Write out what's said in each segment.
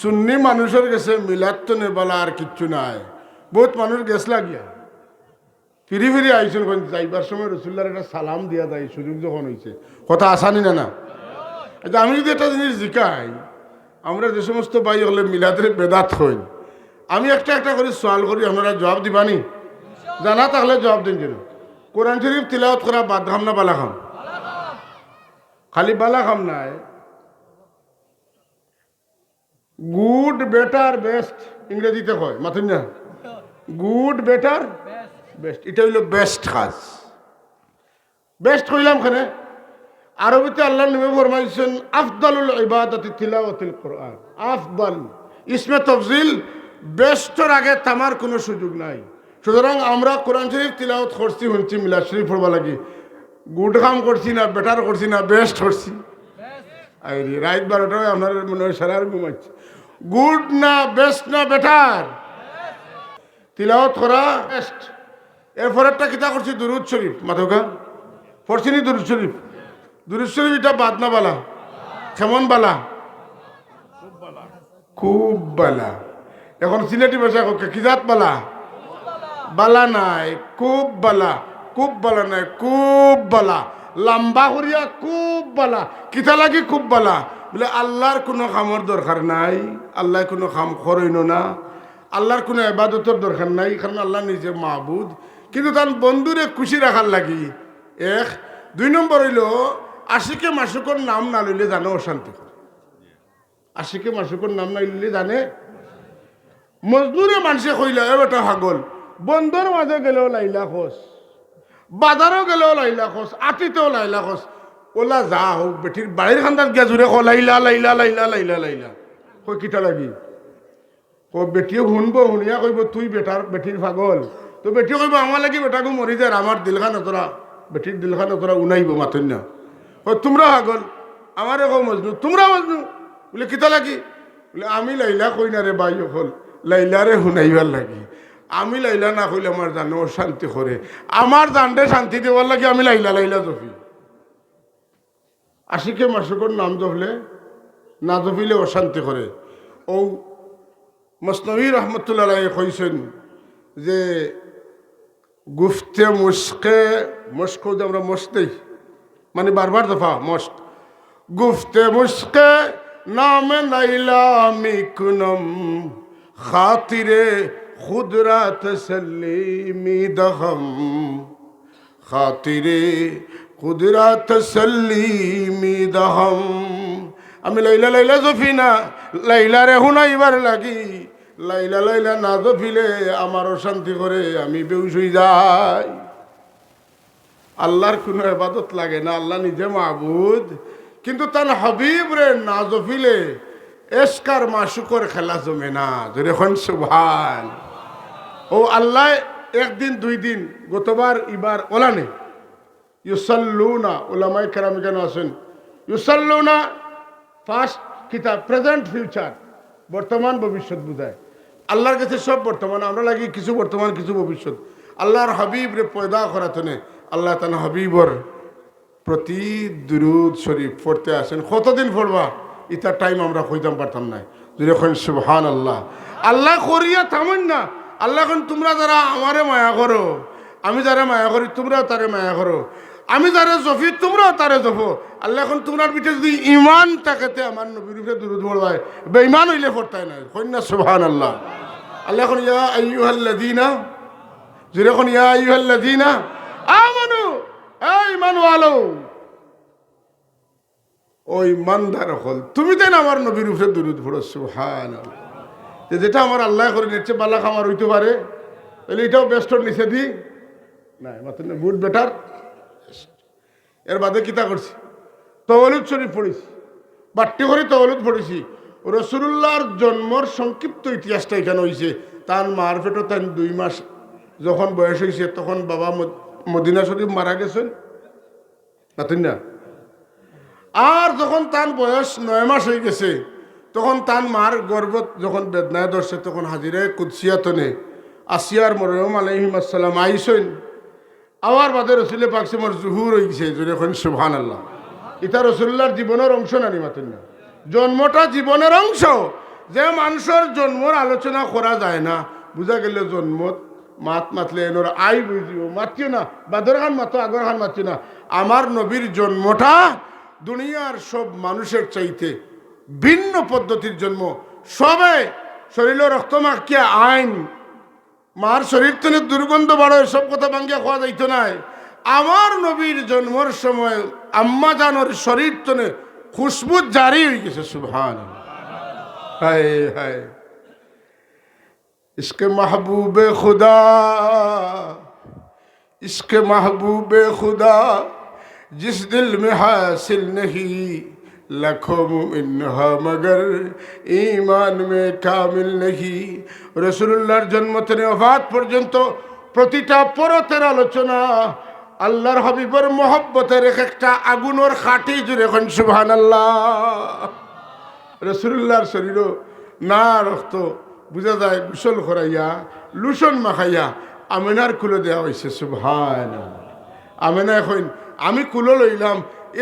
সুন্নি মানুষের কাছে মিলাদ তো নেবালা আর কিচ্ছু নাই। বহুত মানুষ গেছলা গিয়া ফিরি ফিরি আইসুন যাইবার সময় রসুল্লার একটা সালাম দিয়া যায় সুযোগ যখন হয়েছে। কথা আসানি না না? আচ্ছা, আমি যদি একটা জিনিস জিকাই, আমরা যে সমস্ত ভাই হলে মিলাদের বেদাত হই, আমি একটা একটা করে সওয়াল করি, আপনারা জবাব দিবানি? জানা তাহলে জবাব দিন। যেন কোরআন শরীফ তিলাওয়াত করা বাদ খাম না বালা খাম? খালি বালা খাম নাই, গুড বেটার বেস্ট ইংরেজিতে কয়, মাথুন না? গুড বেটার বেস্ট, এটা হইল বেস্ট কাজ। বেস্ট কইলাম খানে আরবিতে আল্লাহ নবী ফরমাইছেন আফদালুল ইবাদাতি তিলাওয়াতুল কোরআন। আফদাল ইসমে তফজিল, বেস্টর আগে তামার কোনো সুযোগ নাই। সুতরাং আমরা কোরআন শরীফ তিলাওয়াত করছি, শুনছি, মিলাদ শরীফ পড়বা লাগি, গুড কাম করছি না, বেটার করছি না, বেস্ট করছি? রাত 12টায় আপনার মনে হয় সারা ঘুমাচ্ছি। গুড না বেস্ট না বেটার? তিলাওয়াত করা বেস্ট। এরপর একটা কিতা করছি দুরুদ শরীফ, মাথকা পড়ছি নি? দুরুদ শরীফ, দুরুদ শরীফ এটা বাদ না বালা? কেমন বালা? খুব বালা। এখন সিলেটি ভাষা কি জাত বালা? বালা নাই, খুব বালা। খুব বালা নাই, খুব বালা। লম্বা করিয়া খুব বালা। কিতা লাগি খুব বালা? বলে আল্লাহর কোনো কামর দরকার নাই, আল্লাহ কোনো কাম করেন না, আল্লাহর কোনো ইবাদতের দরকার নাই, কারণ আল্লাহ নিজে মাহবুদ। কিন্তু তার বন্ধুরে খুশি রাখার লাগি এক। 2 নম্বর হইল আশিকে মাসুকর নাম না লইলে জানে অশান্তি করে। আশিকে মাসুকর নাম না লইলে জানে। মজদুরে মানুষে কইলা এ বেটা হাগল, বন্ধুর মাঝে গেলেও লাইলা খোস, বাজারও গেলেও লাইলা খোস, আটিতেও লাইলা খোস। ওলা যা হোক বেটির বাড়ির খান্দাত গিয়া জুড়ে খো লাইলা লাইলা লাইলা লাইলা লাইলা কই কিটা লাগি? ও বেটিও শুনবো, শুনিয়া কইব তুই বেটির পাগল। তো বেটিও কইব আমার লাগি বেটাকে মরি যায়, আমার দিলখান অতরা, বেটির দিলখান অতরা উনাইব মাথন না। ও তোমরা পাগল, আমার কো মজনু, তোমরা মজনু। বলে কিতা লাগি? বলে আমি লাইলা কই না রে ভাই, হল লাইলারে শুনাইবার লাগি। আমি লাইলা না কইলে আমার জানো শান্তি করে, আমার জানতে শান্তি দেওয়ার লাগে আমি লাইলা লাইলা জপি। আশিকে মাসুকর নাম জপলে না জপিলে অশান্তি করে। ও মসনবী রহমতুল্লাহ কইছেন যে গুফতে মুস্কে, মস্ক যে আমরা মস্তেই মানে বারবার দফা মস্ক, গুফতে মুস্কে নামে নাইলা মিকুনম খাতিরে খুদরা তসল্লিমি দহম, খাতিরে খুদরা তসল্লিমি দহম। আমি লাইলা লাইলা জফি না, লাইলা রে শুনাইবার লাগি, লাইলা লাইলা না জফিলে আমার অশান্তি করে, আমি বেউস হই যাই। আল্লাহর কোনো ইবাদত লাগে না, আল্লাহ নিজে মাহবুদ। কিন্তু তার হাবিব রে না জফিলে এসকার মাসুকর খেলা জমে না। যখন সুবহান। ও আল্লাহ একদিন 2 দিন, গতবার ইবার ওলানে ইউসাল্লুনা, ওলামায়ে কেরাম কেন আছেন ইউসাল্লুনা, পাস্ট কিতাব, প্রেজেন্ট ফিউচার, বর্তমান ভবিষ্যৎ বুঝায়। আল্লাহর কাছে সব বর্তমান, আমরা লাগি কিছু বর্তমান কিছু ভবিষ্যৎ। আল্লাহর হাবিব রে পয়দা করাতনে আল্লাহ তান হাবিবর প্রতি দুরুদ শরীফ পড়তে আসেন। কতদিন পড়বা ইতার টাইম আমরা কইতাম পারতাম না। যখন সুবহান আল্লাহ, আল্লাহ করিয়া থামেন না। আল্লাহ এখন তোমরা যারা আমারে মায়া করো, আমি যারা মায়া করি তোমরাও তারে মায়া করো, আমি যারা জফি তোমরাও তারে জফো। আল্লাহ এখন তোমার পিঠে যদি ইমান থাকেতে আমার নবীর উপরে দুরুদ পড়বায়, বেঈমান হইলে পড়তাই না। কন্যা সুবহান আল্লাহ। আল্লাহ এখন ইয়া আইয়ুহাল্লাযীনা, যখন ইয়া আইয়ুহাল্লাযীনা আমানু, এই ইমান ওয়ালো, ওই ইমানদার হল তুমি দেন আমার নবীর উপরে দুরুদ পড়ো। সুবহানাল্লাহ। যেটা আমার আল্লাহ করে নিচ্ছে বালা খামার হইতে পারে, তাহলে এটাও বেস্টর নিচে দিই নাই, মাত্র গুড বেটার। এর বাদে কিতা করছি? তাওয়ালুদ শরীফ পড়েছি, বাট্টি করে তাওয়ালুদ পড়েছি। রাসূলুল্লাহর জন্মর সংক্ষিপ্ত ইতিহাসটা এখানে হয়েছে। তার মার পেটে তার 2 মাস যখন বয়স হয়েছে, তখন বাবা মদিনা শরীফ মারা গেছেন, মাতুন না? আর যখন তার বয়স 9 মাস হয়ে গেছে, তখন তার মার গর্ভত যখন বেদনায় ধরছে, তখন হাজিরায় কুদসিয়াতনে আসিয়ার মরিয়ম আলাইহিস সালাম আইসেন। আবার বাদে রসুলে পাকছে মোর জুহুর হয়ে গেছে। যখন সুবহানাল্লাহ। এটা রসুল্লাহর জীবনের অংশ নানি, মাতুন না? জন্মটা জীবনের অংশ, যে মানুষের জন্মর আলোচনা করা যায় না, বুঝা গেলে জন্মত মাত মাতলে এনোর আই বুঝিও, মাতিও না, বাদর খান মাতো, আগর খান মাতিও না। আমার নবীর জন্মটা দুনিয়ার সব মানুষের চাইতে ভিন্ন পদ্ধতির জন্ম। সবে শরীর রক্ত মাখিয়া আইন, মার শরীর থেকে দুর্গন্ধ বাড়ো, সব কথা ভাঙ্গিয়া খাওয়া যাইত নাই। আমার নবীর জন্মর সময় আম্মা জানোর শরীর তনে খুশবু জারি হয়ে গেছে। সুবহানাল্লাহ, হায় হায়। ইশকে মাহবুবে খুদা, ইশকে মাহবুবে খুদা जिस दिल में हासिल नहीं लाखों मुमिन हा मगर ईमान में कामिल नहीं। रसूलुल्लाहर जन्म থেকে ওফাত পর্যন্ত প্রতিটা পরতের আলোচনা আল্লাহর হাবিবের মহব্বতের একটা আগুনের খাঁটি জুড়ে এখন সুবহানাল্লাহ। রসুল্লাহর শরীর না রক্ত বুঝা যায়, গোসল করাইয়া লুসন মাখাইয়া আমেনার কুলে দেওয়া হয়েছে। সুবহানাল্লাহ। আমেনা এখন আমি কুলো লইলাম,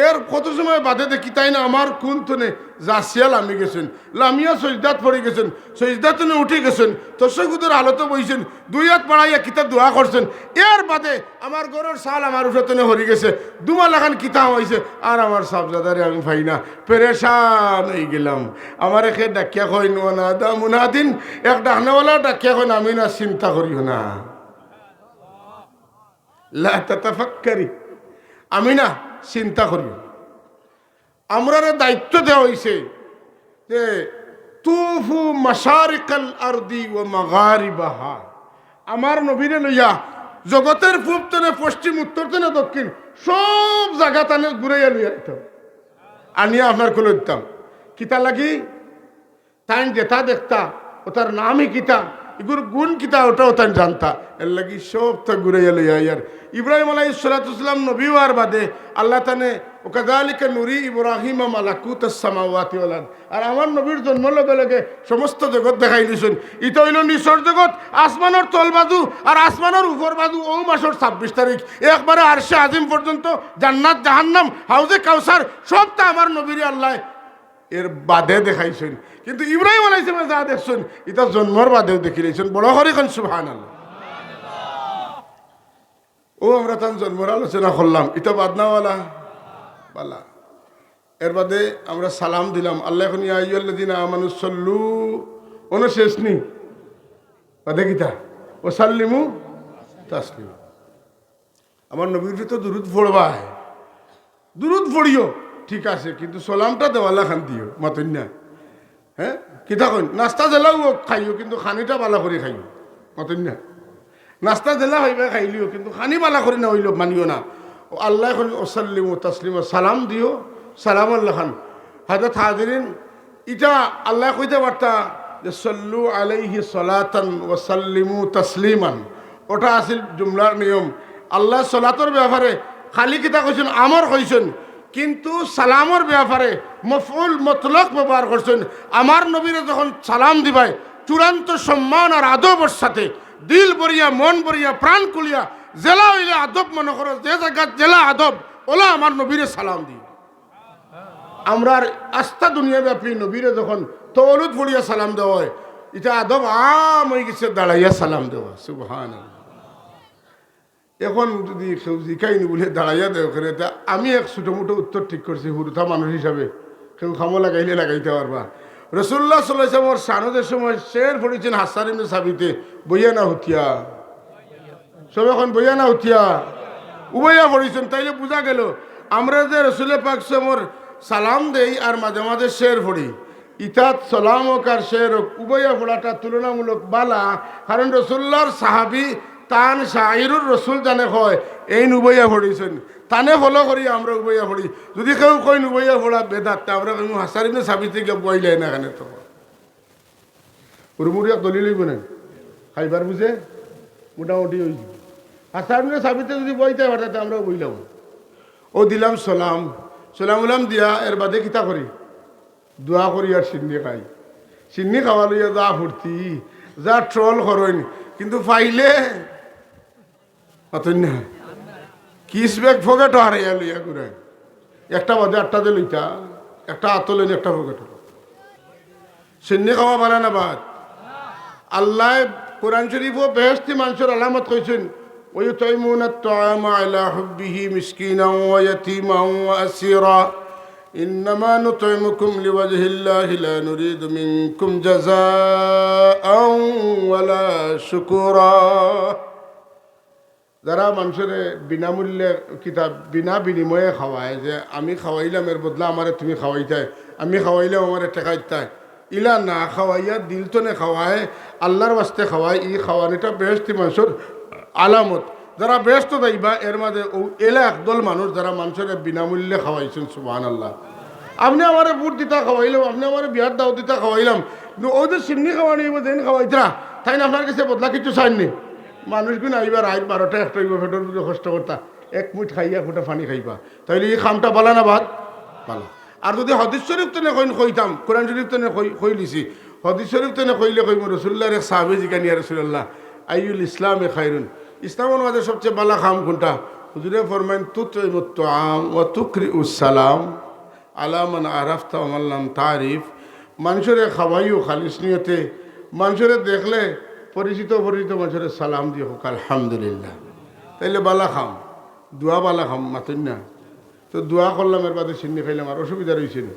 এর কত সময় বাদে দেখি তাই না আমার কোন তনে জাসিয়াল আমি গেছেন, লামিয়া সজদাত পড়ে গেছেন, সজদাত তনে উঠে গেছেন, তসগুদের হালতে বইছেন, দুই হাত বাড়াইয়া কিতাব দোয়া করছেন। এর বাদে আমার গরুর সাল আমার উঠে তনে হরি গেছে, দুমা লাগান কিতাব হয়েছে, আর আমার সাবজাদারে আমি পাই না, পেরেশান হয়ে গেলাম। আমার একে ডাকিয়া কই নাদা মুনাদিন, এক ডাকনাওয়ালা ডাকিয়া কই আমি না চিন্তা করিও না, লা তাতাফাক্কারি, আমি না চিন্তা করি। আমরা দায়িত্ব দেওয়া হয়েছে যে তুফু মাশারিকাল আরদি ওয়া মাগারিবাহা, আমার নবীরে লইয়া জগতের পূব তেনে পশ্চিম, উত্তর তেনে দক্ষিণ সব জায়গা তানে ঘুরাইয়া লইয়া দিতাম, আনিয়া আপনার কোলে দিতাম। কিতা লাগি তাই যেটা দেখতা ওটার নামই কিতা, এগুর গুণ কিতা ওটাও তাই জানতা, এর লাগি সব তা ঘুরাইয়া লইয়া। ইয়ার ইব্রাহিম আলাইহিস সালাম নবী হওয়ার বাদে আল্লাহ তানে ওকাযালিকা নুরি ইব্রাহিম মালাকুতাস সামাওয়াতি ওয়াল আরদ, আর আমার নবীর জন্ম লগে লগে সমস্ত জগৎ দেখাই দিছেন। ইটা হইল নিচর জগৎ, আসমানের তল বাজু আর আসমানের উপর বাজু। ও মাসের 26 তারিখ একবারে আরশে আজিম পর্যন্ত, জান্নাত জাহান্নাম হাউজে কাউসার সবটা আমার নবীর আল্লাহ এর বাদে দেখাইছেন। কিন্তু ইব্রাহিম আলাইহিস সালাম যা দেখছেন এটা জন্মর বাদেও দেখি রয়েছেন। বড় করে কোন সুবহানাল্লাহ। ও আমরা তার জন্মর আলোচনা করলাম, এটা বাদনাওয়ালা বালা। এর বাদে আমরা সালাম দিলাম, আল্লাহ এখন ইয়া আইয়ুহাল্লাযীনা আমানু সাল্লু, ওনো শেষ নি বাদে কিতা ও সাল্লিমু তাসলিমা। আমার নবীর তো দুরুদ পড়বা, দুরুদ পড়িও ঠিক আছে, কিন্তু সালামটা দেওয়ালা খান দিও মাতন না। হ্যাঁ কিতা কইন, নাস্তা জেলাও খাইও কিন্তু খানিটা বালা করে খাইও মাতন না। নাস্তা জেলা হইবে খাইলিও কিন্তু খানি বালা করে না হইল মানিও না। আল্লাহ এখন ওসাল্লিমু তাসলিমা, সালাম দিও, সালাম আল্লাহ খান। হাজরত হাজিরিন, ইটা আল্লাহ কইতে পারতা যে সল্লু আলাইহি সলাতান ওয়া সাল্লিমু তাসলিমান, ওটা আসিল জুমলার নিয়ম। আল্লাহ সলাতর ব্যাপারে খালি কিতা কইছেন আমর কইছেন, কিন্তু সালামর ব্যাপারে মফউল মতলক ব্যবহার করছেন। আমার নবীরে যখন সালাম দিবাই চূড়ান্ত সম্মান আর আদবের সাথে দিল ভরিয়া মন ভরিয়া প্রাণ খুলিয়া, জেলা হইলে আদব মনে করো, যে জায়গা জেলা আদব ওলা আমার নবীরে সালাম দিই। আমরা আস্থা দুনিয়া ব্যাপী নবীরে যখন তওলুদ ভরিয়া সালাম দেওয়া হয়, এটা আদব আম হয়ে গেছে দাঁড়াইয়া সালাম দেওয়া। সুবহানাল্লাহ। এখন যদি কেউ জিকাইনি বলে দাঁড়াইয়া দেওয়া করে, তা আমি এক ছোটো মোটো উত্তর ঠিক করছি হুরুথা মানুষ হিসাবে, কেউ খামো লাগাইলে লাগাইতে পারবা। রসুল্লাহ সাল্লাল্লাহু আলাইহি ওয়াসাল্লাম সানদের সময় শের পড়েছেন হাসান ইবনে সাবিতে, বইয়া না হুতিয়া, সব এখন বইয়া না হুতিয়া উবইয়া পড়েছেন। তাইলে বোঝা গেল আমরা যে রসুলের পাক সাল্লামর সালাম দেই আর মাঝে মাঝে শের পড়ি, ইতাত সালাম হোক আর শের হোক উবইয়া পড়াটা তুলনামূলক বালা। কারণ রসুল্লাহর সাহাবি তান শাহিরুর রসুল জানে হয় এই উবইয়া পড়েছেন, তানে ফলো করি আমরা উবইয়া পড়ি। যদি কেউ কই উবইয়া পড়া বেদাত, আমরা কই হাসান ইবনে সাবিত থেকে বইলে না এখানে তো উরমুরিয়া দলি লইব না খাইবার বুঝে মোটামুটি হয়েছে। হাসান ইবনে সাবিতে যদি বইতে পারতে আমরা বইলাম। ও দিলাম সালাম, সালাম উলাম দিয়া এর বাদে কিতা করি দোয়া করি আর সিন্নি খাই। সিন্নি খাওয়া লইয়া যা ফুর্তি, যা ট্রল করেন, কিন্তু পাইলে অতন না কিস ব্যাগ ফোকেট হারাইয়া লইয়া ঘুরে, একটা বাদে আটটা দিয়ে লইতা, একটা আতলেন একটা ফোকেট। সিন্নি খাওয়া বালা না বাদ আল্লাহ কোরআন শরীফ ও বেহেশতি মানুষের আলামত কইছেন ويطعمون الطعام على حبه مسكينا ويتيما وأسيرا إنما نطعمكم لوجه الله لا نريد منكم جزاء ولا شكورا যারা মানুষের বিনামূল্যে কিতাব বিনা বিনিময়ে খাওয়ায় যে আমি খাওয়াইলাম এর বদলা আমারে তুমি খাওয়াইতাই আমি খাওয়াইলাম আমারে টেকাইতাই ইলা না খাওয়াইয়া দিল তো নে খাওয়ায় আল্লাহর বাস্তে খাওয়ায় ই খাওয়ানিটা বেহেশতি মানুষের আলামত যারা ব্যস্ত যাইবা এর মাঝে এলা একদল মানুষ যারা মানুষের বিনামূল্যে খাওয়াইছেন সুবহানাল্লাহ আপনি আমার বুট দিতা খাওয়াইলাম আপনি আমার বিয়ার দাও দিতা খাওয়াইলাম কিন্তু ওই যে সিন্নি খাওয়ানি যেন খাওয়াইতরা তাই না আপনার কাছে বদলা কিছু চাইনি মানুষগুলো আইবার রাত 12টা 1টা ফেটোর বুঝে কষ্ট করতা এক মুঠ খাইয়া ফুটা পানি খাইবা তাইলে এই খামটা বালা না বাদ বালা আর যদি হদিস শরীফ তেনে কইতাম কোরআন শরীফ তেনে কই লিছি হদিস শরীফ তেনে কইলে কইম রসুল্লাহর এক সাহাবী জিজ্ঞানি ইয়া রাসূলুল্লাহ আইয়ুল ইসলামে খায়রুন ইসলামের মাঝে সবচেয়ে বালা খাম কোনটা হুজুরে ফরমাইন তুতইমুত তুআম ওয়া তুকরিউস সালাম আলা মান আরাফতা ওয়া মান লাম তারিফ মানুষের খাওয়াইও খালিস নিয়তে মানুষের দেখলে পরিচিত মানুষের সালাম দিয়ে হোক আলহামদুলিল্লাহ তাইলে বালা খাম দোয়া বালা খাম মাতুন না তো দোয়া করলাম এর বাদে সিন্নি খাইলাম আর অসুবিধা রয়েছে না